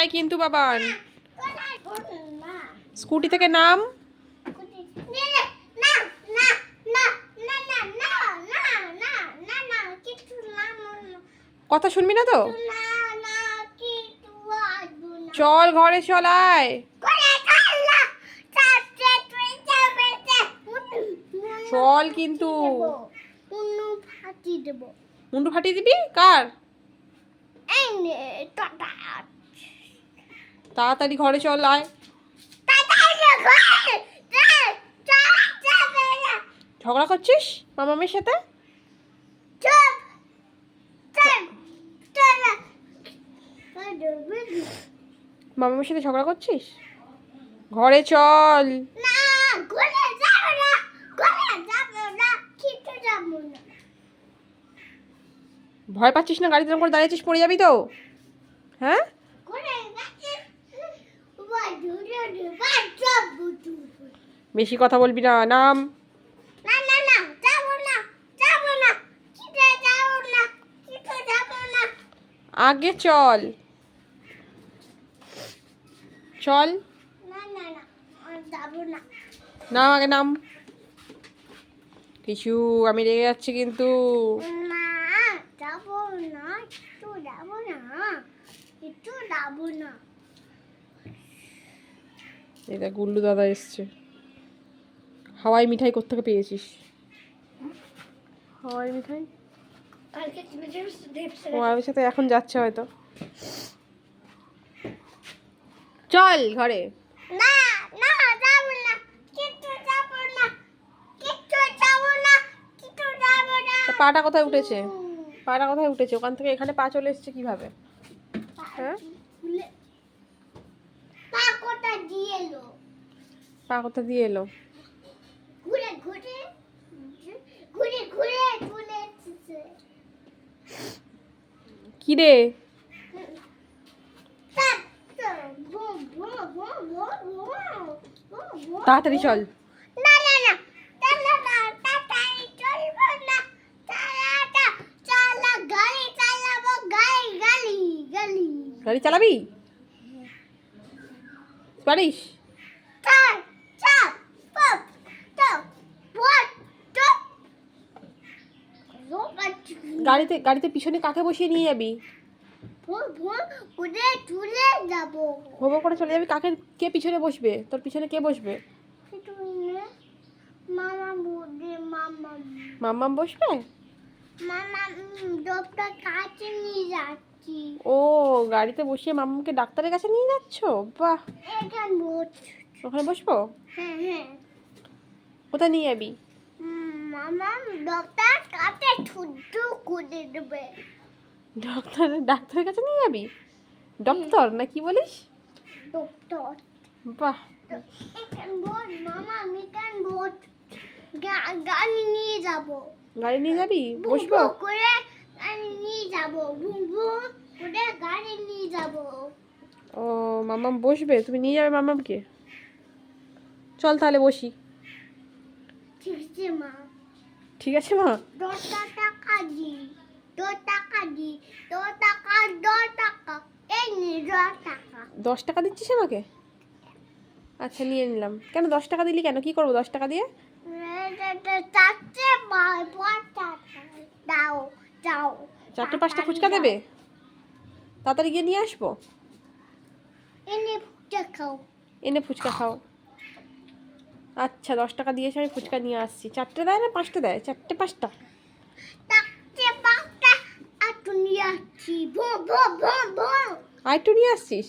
যায় কিন্তু বাবান। স্কুটি থেকে নাম। কথা শুনবি না তো? চল ঘরে চল আয়। চল কিন্তু। মুন্ডু ফাটিয়ে দিবি কার? তাড়াতাড়ি ঘরে চল আয়। ঝগড়া করছিস মামামের সাথে? মামামের সাথে ঝগড়া করছিস? ঘরে চল। ভয় পাচ্ছিস না? গাড়িতে করে দাঁড়িয়েছিস, পড়ে যাবি তো। হ্যাঁ, বেশি কথা বলবি না। নাম। আগে চল চল। নাম আগে নাম। কিছু আমি রেগে যাচ্ছি কিন্তু। এটা গুল্লু দাদা এসছে। হাওয়াই মিঠাই কোত্থেকে পেয়েছিস? হাওয়াই মিঠাই ও আমার সাথে এখন যাচ্ছে হয়তো। চল ঘরে। পাটা কোথায় উঠেছে? পাটা কোথায় উঠেছে? ওখান থেকে এখানে পা চলে এসছে কিভাবে? হ্যাঁ, পা কোথা দিয়ে এলো? কি রে? তাড়াতাড়ি চল। গাড়ি চালাবি? পারিস? গাড়িতে পিছনে কাকে বসিয়ে নিয়ে যাবি? ভোগ করে চলে যাবি। কাকে, কে পিছনে বসবে? তোর পিছনে কে বসবে? মাম্মাম বসবে। ও, গাড়িতে বসিয়ে মাম্মামকে ডাক্তারের কাছে নিয়ে যাচ্ছ? বাহ, ওখানে বসবো? কোথায় নিয়ে যাবি? ডাক্তারের কাছে নিয়ে যাবি? ডক্টর না কি বলিস? বাহ, গাড়ি নিয়ে যাবি? বসবো? ও, মাম্মাম বসবে? তুমি নিয়ে যাবে মাম্মামকে? চল তাহলে বসি। ঠিক আছে মা। 10 টাকা দিচ্ছিস আমাকে? আচ্ছা নিয়ে নিলাম। কেন 10 টাকা দিলি কেন? কি করবো 10 টাকা দিয়ে? চারটে 5টা ফুচকা দেবে? তাড়াতাড়ি গিয়ে নিয়ে আসবো। এনে ফুচকা খাও। আচ্ছা 10 টাকা দিয়েছে, আমি ফুচকা নিয়ে আসছি। 4টে দেয় না 5টে দেয়? 4টে 5টা। আরেকটু নিয়ে আসছিস?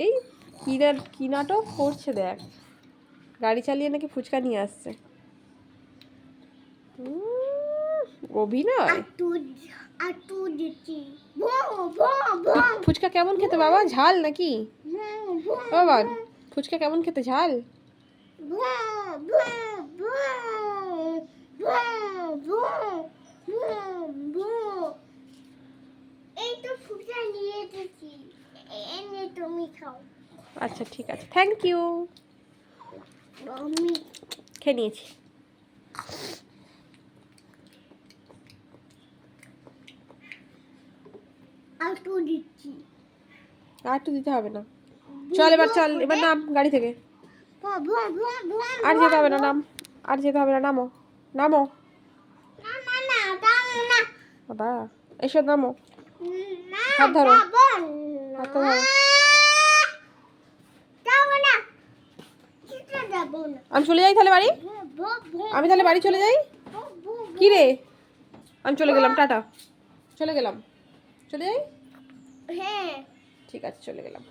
এই কি নাটক করছে দেখ। গাড়ি চালিয়ে নাকি ফুচকা নিয়ে আসছে। অভিনয়। ফুচকা কেমন খেতে বাবা? ঝাল নাকি? বাবা ফুচকা কেমন খেতে? ঝাল? আচ্ছা ঠিক আছে, থ্যাংক ইউ। খেয়ে নিয়েছি। আটু দিচ্ছি। আর একটু দিতে হবে না। চল এবার নাম গাড়ি থেকে। আর যেতে হবে না, নাম। আর যেতে হবে না, নামো নামো। না না না দাও না। বাবা এসো, নামো। না হাত ধরো, যাবো হাতটা ধরো। না। যাবো না। কিটা যাবো না। আমি চলে যাই তাহলে বাড়ি। আমি তাহলে বাড়ি চলে যাই। কি রে, আমি চলে গেলাম, টাটা। চলে গেলাম, চলে যাই। হ্যাঁ ঠিক আছে, চলে গেলাম।